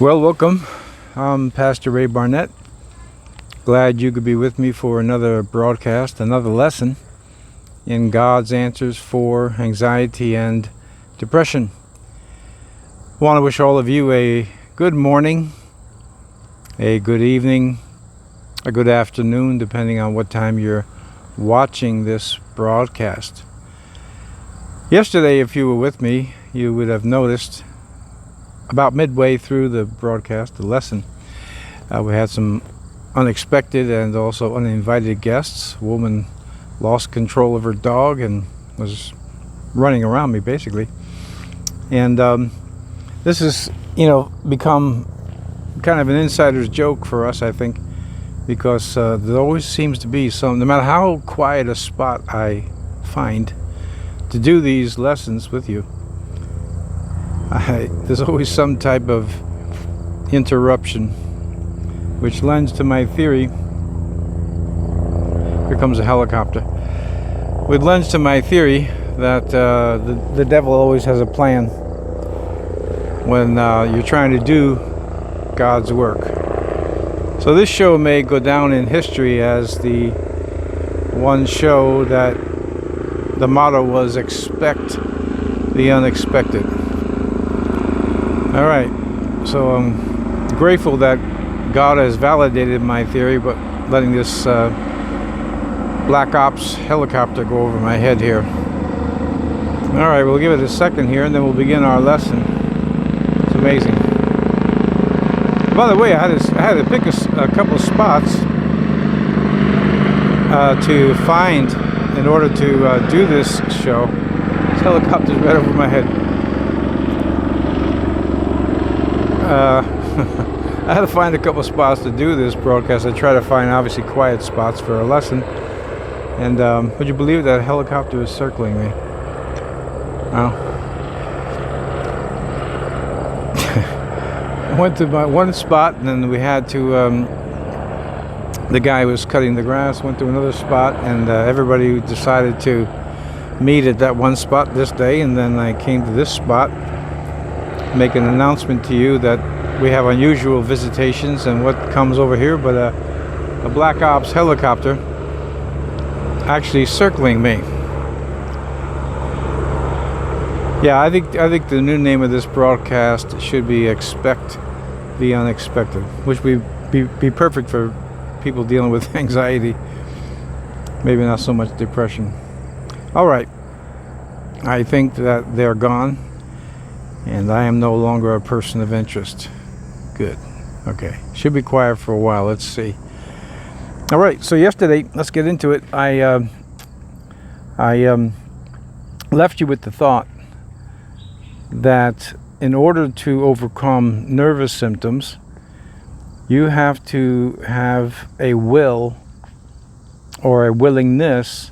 Well, welcome. I'm Pastor Ray Barnett. Glad you could be with me for another broadcast, another lesson in God's answers for anxiety and depression. I want to wish all of you a good morning, a good evening, a good afternoon, depending on what time you're watching this broadcast. Yesterday, if you were with me, you would have noticed about midway through the broadcast, the lesson, we had some unexpected and also uninvited guests. A woman lost control of her dog and was running around me, basically. And this has, become kind of an insider's joke for us, I think, because there always seems to be no matter how quiet a spot I find to do these lessons with you, there's always some type of interruption, which lends to my theory. Here comes a helicopter. Which lends to my theory that the devil always has a plan when you're trying to do God's work. So this show may go down in history as the one show that the motto was expect the unexpected. All right, so I'm grateful that God has validated my theory, but letting this Black Ops helicopter go over my head here. All right, we'll give it a second here, and then we'll begin our lesson. It's amazing. By the way, I had to pick a couple of spots to find in order to do this show. This helicopter's right over my head. I had to find a couple spots to do this broadcast. I try to find obviously quiet spots for a lesson. And would you believe that helicopter is circling me? Well, I went to my one spot, and then we had to, the guy was cutting the grass, went to another spot, and everybody decided to meet at that one spot this day. And then I came to this spot, make an announcement to you that we have unusual visitations and what comes over here, but a Black Ops helicopter actually circling me. Yeah, I think the new name of this broadcast should be Expect the Unexpected, which would be perfect for people dealing with anxiety, maybe not so much depression. All right, I think that they're gone, and I am no longer a person of interest. Good. Okay. Should be quiet for a while. Let's see. All right. So yesterday, let's get into it. I left you with the thought that in order to overcome nervous symptoms, you have to have a will or a willingness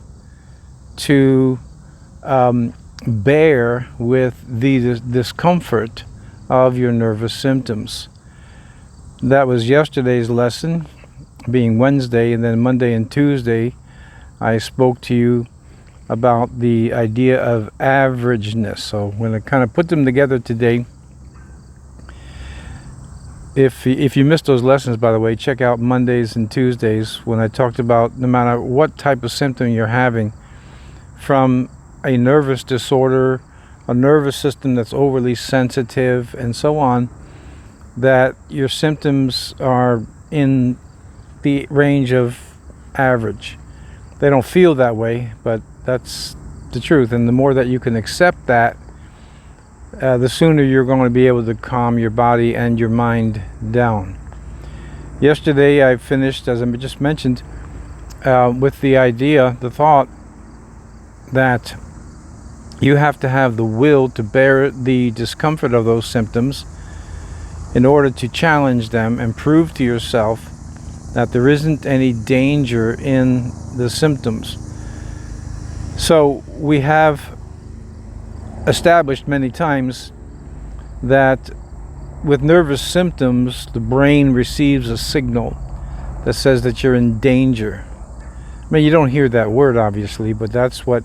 to bear with the discomfort of your nervous symptoms. That was yesterday's lesson, being Wednesday, and then Monday and Tuesday I spoke to you about the idea of averageness. So I'm going to kind of put them together today. If you missed those lessons, by the way, check out Mondays and Tuesdays when I talked about no matter what type of symptom you're having, from a nervous disorder, a nervous system that's overly sensitive, and so on, that your symptoms are in the range of average. They don't feel that way, but that's the truth. And the more that you can accept that, the sooner you're going to be able to calm your body and your mind down. Yesterday I finished, as I just mentioned, with the thought that you have to have the will to bear the discomfort of those symptoms in order to challenge them and prove to yourself that there isn't any danger in the symptoms. So we have established many times that with nervous symptoms, the brain receives a signal that says that you're in danger. I mean, you don't hear that word, obviously, but that's what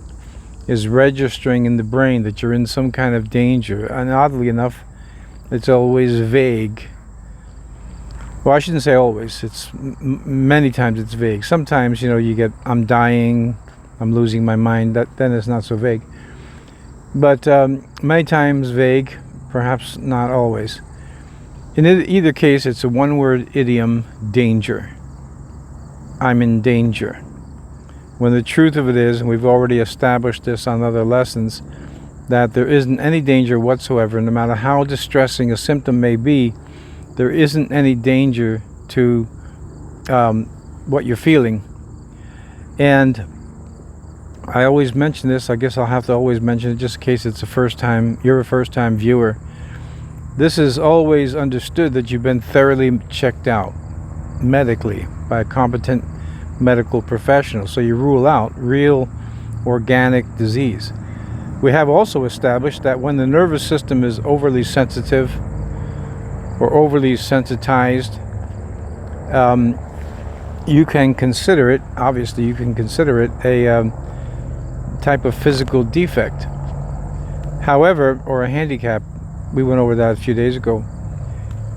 is registering in the brain, that you're in some kind of danger. And oddly enough, it's always vague. Well, I shouldn't say always. Many times it's vague. Sometimes, you get, I'm dying, I'm losing my mind. Then it's not so vague. But many times vague, perhaps not always. In either case, it's a one-word idiom: danger. I'm in danger. When the truth of it is, and we've already established this on other lessons, that there isn't any danger whatsoever, no matter how distressing a symptom may be. There isn't any danger to what you're feeling. And I always mention this. I guess I'll have to always mention it just in case it's you're a first-time viewer. This is always understood that you've been thoroughly checked out medically by a competent medical professional. So you rule out real organic disease. We have also established that when the nervous system is overly sensitive or overly sensitized, you can consider it a type of physical defect. However, or a handicap. We went over that a few days ago.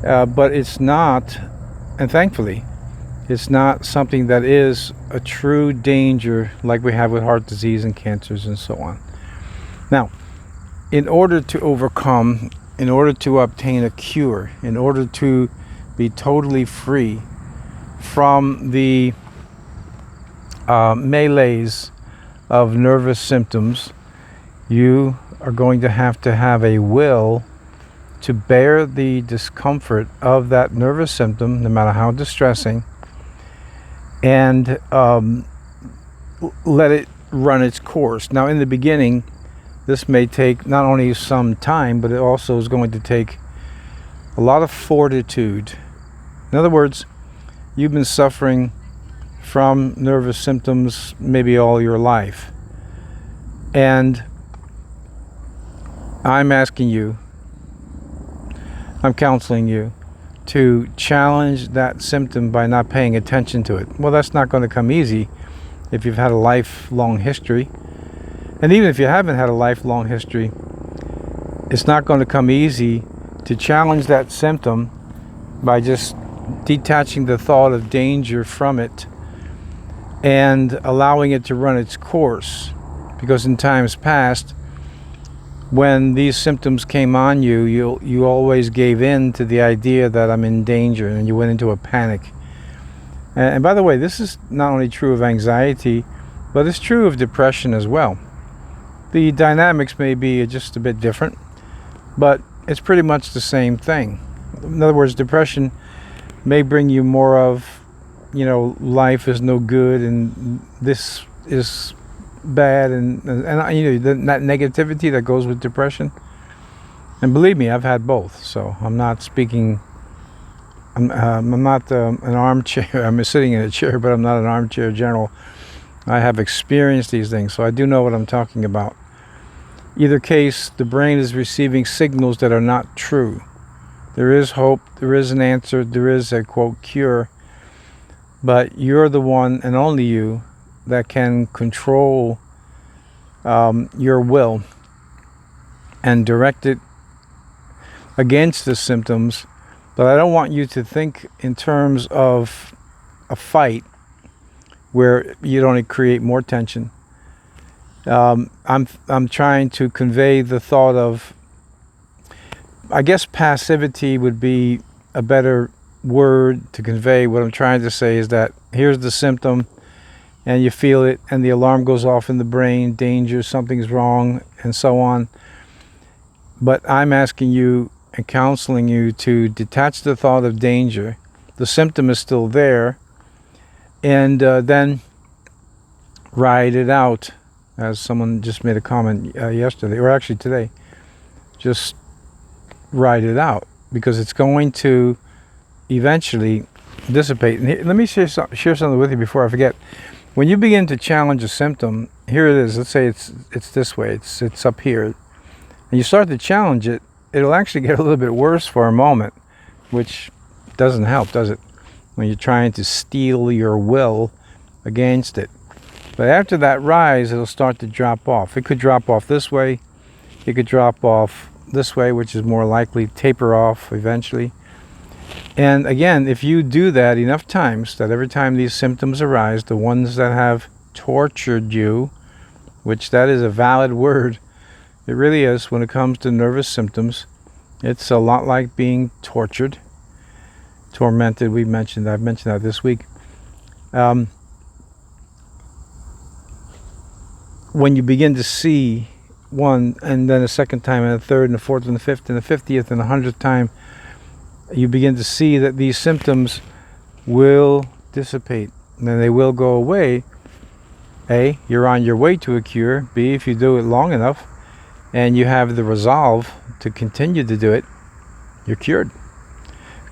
But it's not, and thankfully, it's not something that is a true danger like we have with heart disease and cancers and so on. Now, in order to overcome, in order to obtain a cure, in order to be totally free from the melees of nervous symptoms, you are going to have a will to bear the discomfort of that nervous symptom, no matter how distressing, and let it run its course. Now, in the beginning, this may take not only some time, but it also is going to take a lot of fortitude. In other words, you've been suffering from nervous symptoms maybe all your life. And I'm counseling you to challenge that symptom by not paying attention to it. Well, that's not going to come easy if you've had a lifelong history. And even if you haven't had a lifelong history, it's not going to come easy to challenge that symptom by just detaching the thought of danger from it and allowing it to run its course. Because in times past, when these symptoms came on you always gave in to the idea that I'm in danger, and you went into a panic. And by the way, this is not only true of anxiety, but it's true of depression as well. The dynamics may be just a bit different, but it's pretty much the same thing. In other words, depression may bring you more of, life is no good and this is bad, and that negativity that goes with depression. And believe me, I've had both, so I'm not speaking. I'm not an armchair. I'm sitting in a chair, but I'm not an armchair general. I have experienced these things, so I do know what I'm talking about. Either case, the brain is receiving signals that are not true. There is hope, there is an answer, there is a, quote, cure, but you're the one, and only you, that can control your will and direct it against the symptoms. But I don't want you to think in terms of a fight where you'd only create more tension. I'm trying to convey the thought of, I guess passivity would be a better word to convey. What I'm trying to say is that here's the symptom, and you feel it, and the alarm goes off in the brain, danger, something's wrong, and so on. But I'm asking you and counseling you to detach the thought of danger. The symptom is still there, and then ride it out, as someone just made a comment yesterday, or actually today. Just ride it out, because it's going to eventually dissipate. And let me share something with you before I forget. When you begin to challenge a symptom, here it is. Let's say it's this way. It's up here, and you start to challenge it. It'll actually get a little bit worse for a moment, which doesn't help, does it? When you're trying to steel your will against it. But after that rise, it'll start to drop off. It could drop off this way. It could drop off this way, which is more likely, taper off eventually. And again, if you do that enough times, that every time these symptoms arise, the ones that have tortured you, which that is a valid word, it really is when it comes to nervous symptoms, it's a lot like being tortured, tormented. I've mentioned that this week. When you begin to see one, and then a second time, and a third, and a fourth, and a fifth, and a 50th, and a 100th time, you begin to see that these symptoms will dissipate, and then they will go away. A, you're on your way to a cure. B, if you do it long enough, and you have the resolve to continue to do it, you're cured.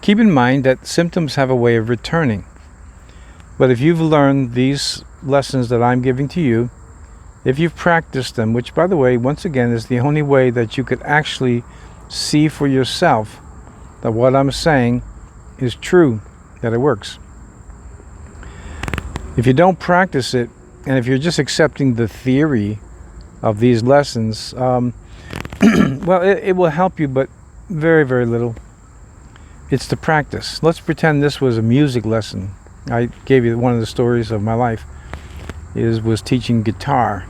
Keep in mind that symptoms have a way of returning. But if you've learned these lessons that I'm giving to you, if you've practiced them, which, by the way, once again, is the only way that you could actually see for yourself that what I'm saying is true, that it works. If you don't practice it, and if you're just accepting the theory of these lessons, well, it will help you, but very, very little. It's the practice. Let's pretend this was a music lesson. I gave you one of the stories of my life was teaching guitar.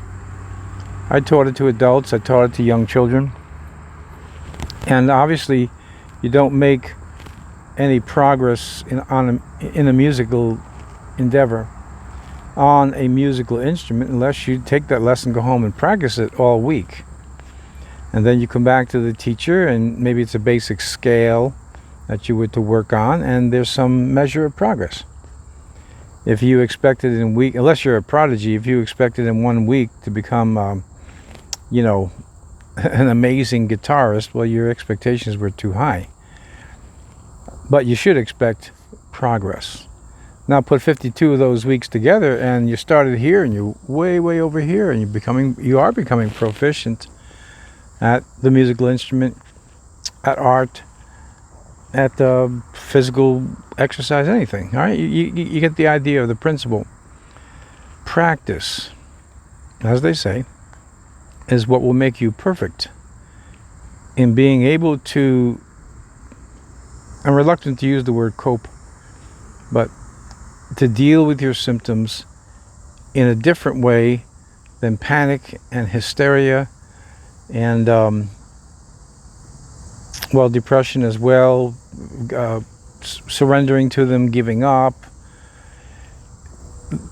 I taught it to adults. I taught it to young children. And obviously, you don't make any progress in a musical endeavor on a musical instrument unless you take that lesson, go home and practice it all week. And then you come back to the teacher, and maybe it's a basic scale that you were to work on, and there's some measure of progress. If you expect it in week, unless you're a prodigy, if you expect it in 1 week to become, an amazing guitarist, well, your expectations were too high. But you should expect progress. Now put 52 of those weeks together, and you started here, and you're way, way over here, and you are becoming proficient at the musical instrument, at art, at physical exercise, anything. All right, you get the idea of the principle. Practice, as they say, is what will make you perfect in being able to, I'm reluctant to use the word cope, but to deal with your symptoms in a different way than panic and hysteria and depression as well, surrendering to them, giving up.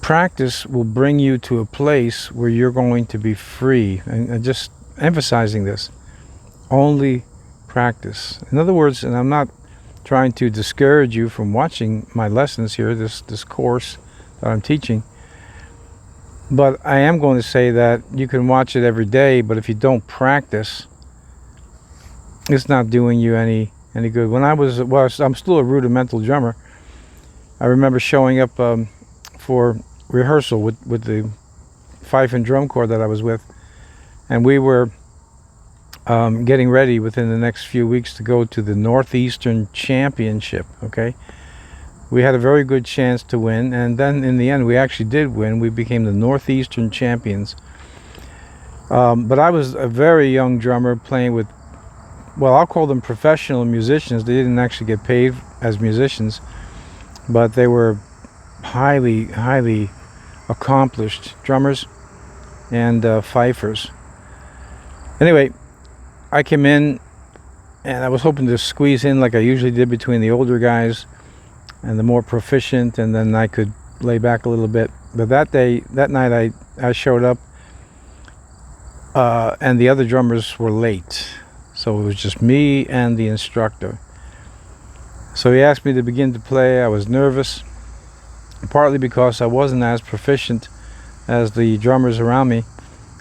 Practice will bring you to a place where you're going to be free. And just emphasizing this, only practice. In other words, and I'm not trying to discourage you from watching my lessons here, this course that I'm teaching, but I am going to say that you can watch it every day, but if you don't practice, it's not doing you any good. When I'm still a rudimental drummer. I remember showing up for rehearsal with the fife and drum corps that I was with, and we were getting ready within the next few weeks to go to the Northeastern Championship. Okay, we had a very good chance to win, and then in the end we actually did win. We became the Northeastern champions. But I was a very young drummer playing with, well, I'll call them professional musicians. They didn't actually get paid as musicians, but they were highly, highly accomplished drummers and fifers. Anyway, I came in and I was hoping to squeeze in like I usually did between the older guys and the more proficient, and then I could lay back a little bit. But that night I showed up and the other drummers were late. So it was just me and the instructor. So he asked me to begin to play. I was nervous, partly because I wasn't as proficient as the drummers around me,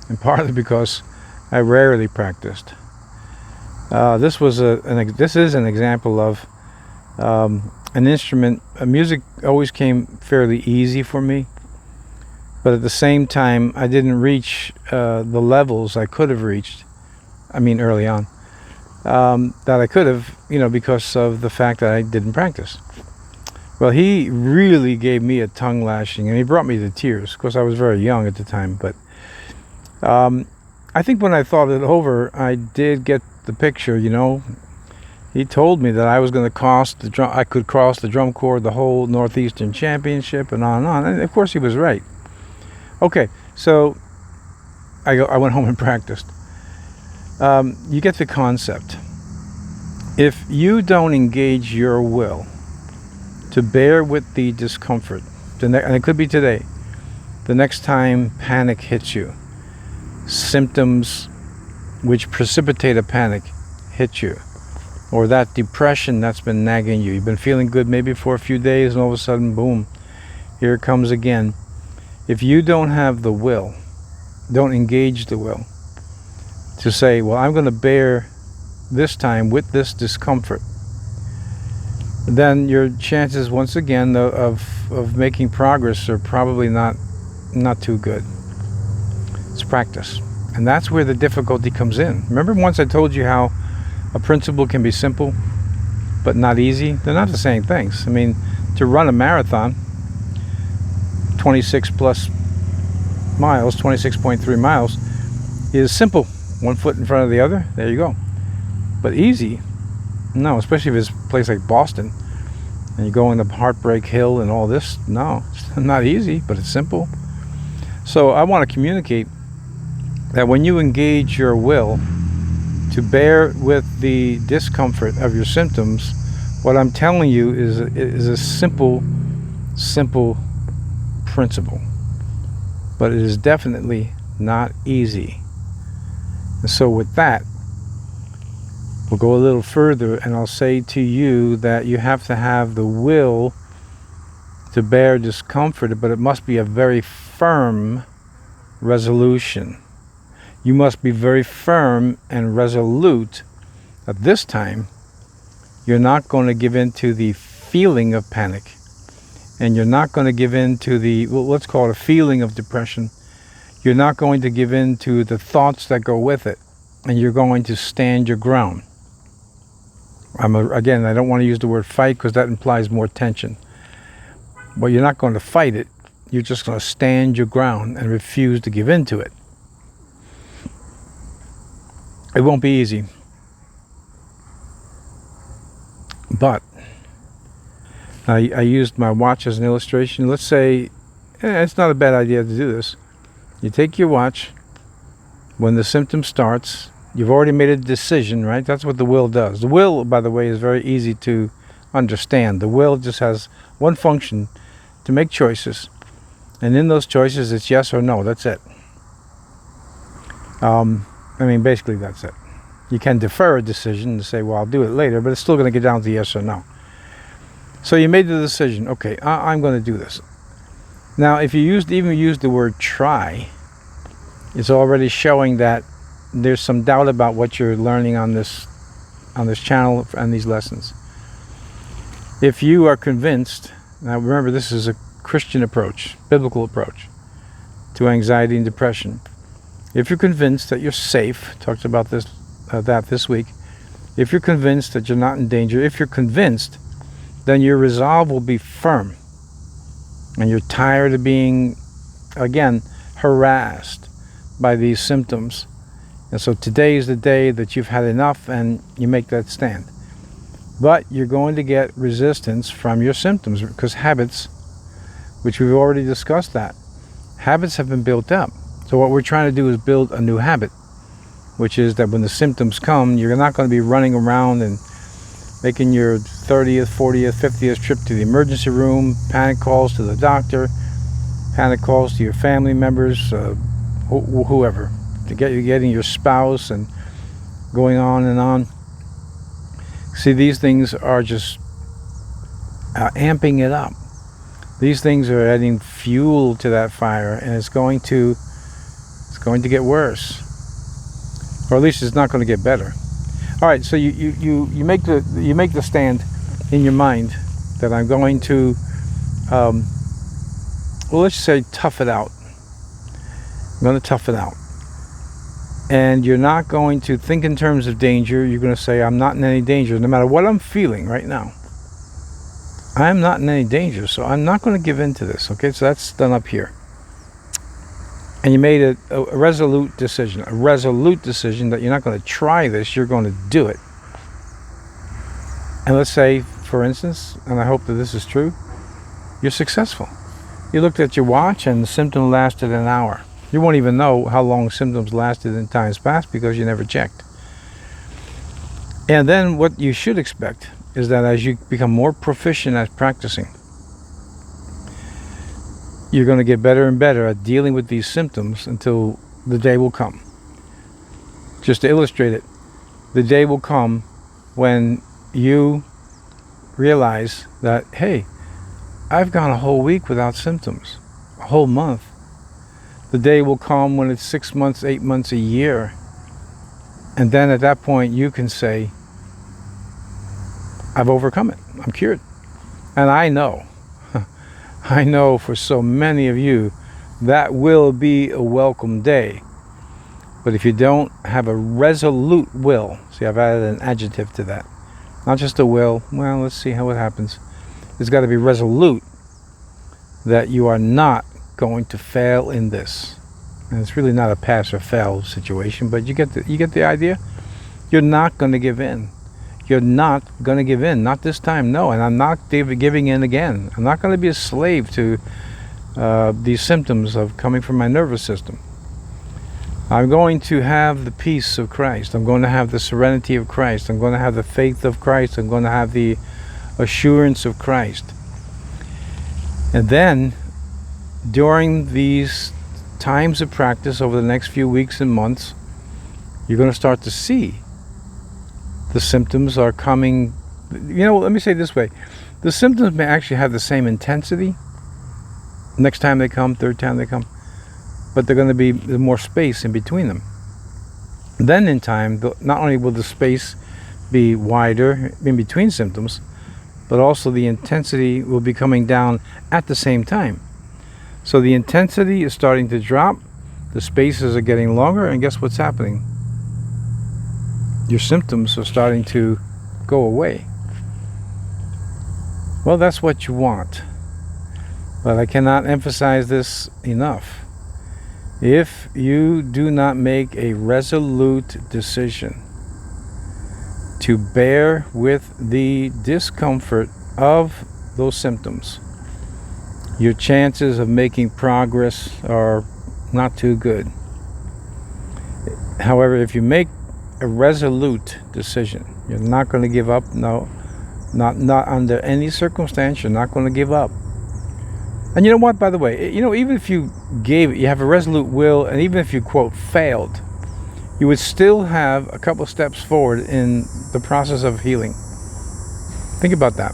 and partly because I rarely practiced. This is an example of an instrument. Music always came fairly easy for me, but at the same time, I didn't reach the levels I could have reached. I mean, early on. That I could have, because of the fact that I didn't practice. Well, he really gave me a tongue lashing, and he brought me to tears. Of course, I was very young at the time, but I think when I thought it over, I did get the picture, He told me that I was going to cross the drum. I could cross the drum corps, the whole Northeastern Championship, and on. And of course, he was right. Okay, so I went home and practiced. You get the concept. If you don't engage your will to bear with the discomfort, and it could be today, the next time panic hits you, symptoms which precipitate a panic hit you, or that depression that's been nagging you. You've been feeling good maybe for a few days, and all of a sudden, boom, here it comes again. If you don't have the will, don't engage the will to say, well, I'm going to bear this time with this discomfort, then your chances, once again, of making progress are probably not too good. It's practice. And that's where the difficulty comes in. Remember once I told you how a principle can be simple but not easy? They're not the same things. I mean, to run a marathon, 26 plus miles, 26.3 miles, is simple. One foot in front of the other, there you go. But easy? No, especially if it's a place like Boston and you're going up Heartbreak Hill and all this. No, it's not easy, but it's simple. So I want to communicate that when you engage your will to bear with the discomfort of your symptoms, what I'm telling you is a simple principle. But it is definitely not easy. And so with that, we'll go a little further, and I'll say to you that you have to have the will to bear discomfort, but it must be a very firm resolution. You must be very firm and resolute that this time you're not going to give in to the feeling of panic, and you're not going to give in to the, well, let's call it a feeling of depression. You're not going to give in to the thoughts that go with it, and you're going to stand your ground. Again, I don't want to use the word fight because that implies more tension. But you're not going to fight it. You're just going to stand your ground and refuse to give in to it. It won't be easy. But I used my watch as an illustration. Let's say, it's not a bad idea to do this. You take your watch. When the symptom starts, you've already made a decision, right? That's what the will does. The will, by the way, is very easy to understand. The will just has one function, to make choices. And in those choices, it's yes or no. That's it. Basically, that's it. You can defer a decision and say, well, I'll do it later, but it's still going to get down to yes or no. So you made the decision. Okay, I'm going to do this. Now, if you even use the word try, it's already showing that there's some doubt about what you're learning on this channel and these lessons. If you are convinced, now remember, this is a Christian approach, biblical approach to anxiety and depression. If you're convinced that you're safe, talked about this week. If you're convinced that you're not in danger, if you're convinced, then your resolve will be firm. And you're tired of being, again, harassed by these symptoms. And so today is the day that you've had enough and you make that stand. But you're going to get resistance from your symptoms because habits, which we've already discussed that, habits have been built up. So what we're trying to do is build a new habit, which is that when the symptoms come, you're not going to be running around and making your 30th, 40th, 50th trip to the emergency room, panic calls to the doctor, panic calls to your family members, whoever, to getting your spouse and going on and on. See, these things are just amping it up. These things are adding fuel to that fire, and it's going to get worse, or at least it's not going to get better. All right, so you make the stand in your mind that I'm going to, let's say, tough it out. I'm going to tough it out. And you're not going to think in terms of danger. You're going to say, I'm not in any danger, no matter what I'm feeling right now. I'm not in any danger, so I'm not going to give in to this. Okay, so that's done up here. And you made a resolute decision that you're not going to try this, you're going to do it. And let's say, for instance, and I hope that this is true, you're successful. You looked at your watch and the symptom lasted an hour. You won't even know how long symptoms lasted in times past because you never checked. And then what you should expect is that as you become more proficient at practicing, you're going to get better and better at dealing with these symptoms until the day will come. Just to illustrate it, the day will come when you realize that, hey, I've gone a whole week without symptoms, a whole month. The day will come when it's 6 months, 8 months, a year. And then at that point you can say, I've overcome it. I'm cured. And I know for so many of you, that will be a welcome day. But if you don't have a resolute will, see, I've added an adjective to that. Not just a will, well, let's see how it happens. It's got to be resolute that you are not going to fail in this. And it's really not a pass or fail situation, but you get the idea? You're not going to give in. You're not going to give in. Not this time, no. And I'm not giving in again. I'm not going to be a slave to these symptoms of coming from my nervous system. I'm going to have the peace of Christ. I'm going to have the serenity of Christ. I'm going to have the faith of Christ. I'm going to have the assurance of Christ. And then, during these times of practice over the next few weeks and months, you're going to start to see the symptoms are coming. Let me say it this way. The symptoms may actually have the same intensity next time they come, third time they come, but they're going to be more space in between them. Then in time, not only will the space be wider in between symptoms, but also the intensity will be coming down at the same time. So the intensity is starting to drop, the spaces are getting longer, and guess what's happening? Your symptoms are starting to go away. Well, that's what you want. But I cannot emphasize this enough. If you do not make a resolute decision to bear with the discomfort of those symptoms, your chances of making progress are not too good. However, if you make a resolute decision, you're not going to give up. No, not under any circumstance. You're not going to give up. And you know what, by the way, even if you have a resolute will, and even if you, quote, failed, you would still have a couple steps forward in the process of healing. Think about that.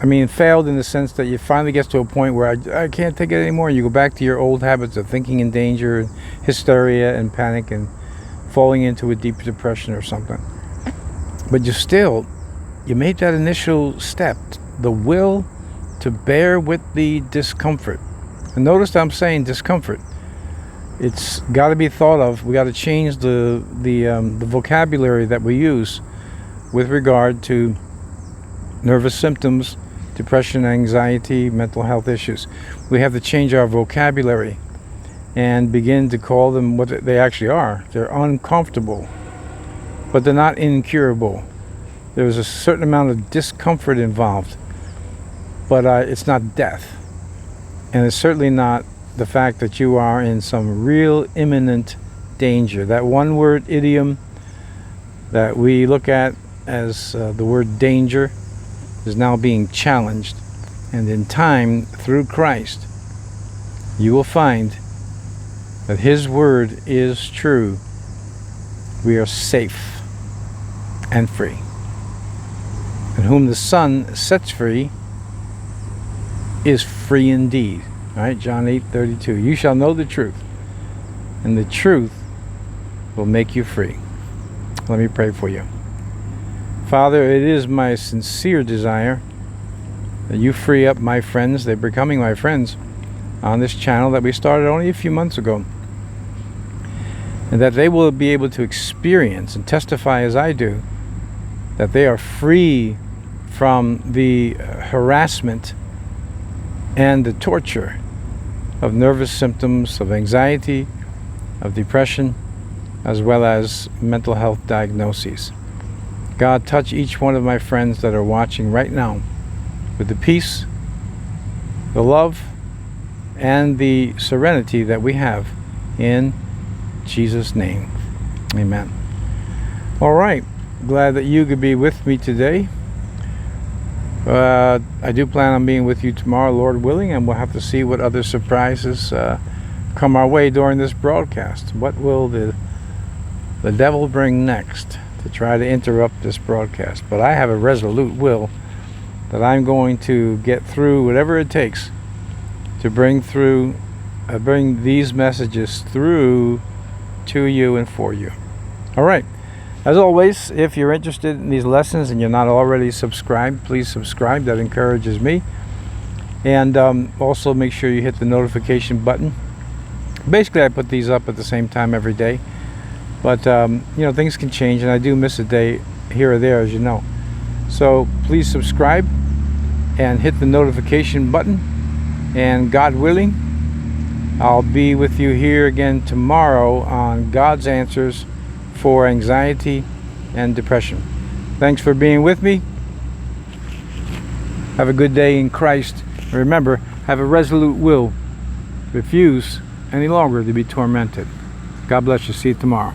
I mean, failed in the sense that you finally get to a point where I can't take it anymore. You go back to your old habits of thinking in danger, and hysteria and panic, and falling into a deep depression or something. But you made that initial step, the will to bear with the discomfort. And notice that I'm saying discomfort. It's got to be thought of. We got to change the vocabulary that we use with regard to nervous symptoms, depression, anxiety, mental health issues. We have to change our vocabulary and begin to call them what they actually are. They're uncomfortable, but they're not incurable. There's a certain amount of discomfort involved, but it's not death. And it's certainly not the fact that you are in some real imminent danger. That one word idiom that we look at as the word danger is now being challenged. And in time, through Christ, you will find that His word is true. We are safe and free. And whom the Son sets free is free indeed. All right, John 8:32. You shall know the truth, and the truth will make you free. Let me pray for you. Father, it is my sincere desire that you free up my friends. They're becoming my friends on this channel that we started only a few months ago. And that they will be able to experience and testify as I do that they are free from the harassment and the torture of nervous symptoms, of anxiety, of depression, as well as mental health diagnoses. God, touch each one of my friends that are watching right now with the peace, the love, and the serenity that we have in Jesus' name. Amen. All right. Glad that you could be with me today. I do plan on being with you tomorrow, Lord willing, and we'll have to see what other surprises come our way during this broadcast. What will the devil bring next to try to interrupt this broadcast? But I have a resolute will that I'm going to get through whatever it takes to bring these messages through to you and for you. All right. As always, if you're interested in these lessons and you're not already subscribed, please subscribe. That encourages me. And also make sure you hit the notification button. Basically, I put these up at the same time every day. But, things can change, and I do miss a day here or there, as you know. So please subscribe and hit the notification button. And God willing, I'll be with you here again tomorrow on God's Answers for Anxiety and Depression. Thanks for being with me. Have a good day in Christ. And remember, have a resolute will. Refuse any longer to be tormented. God bless you. See you tomorrow.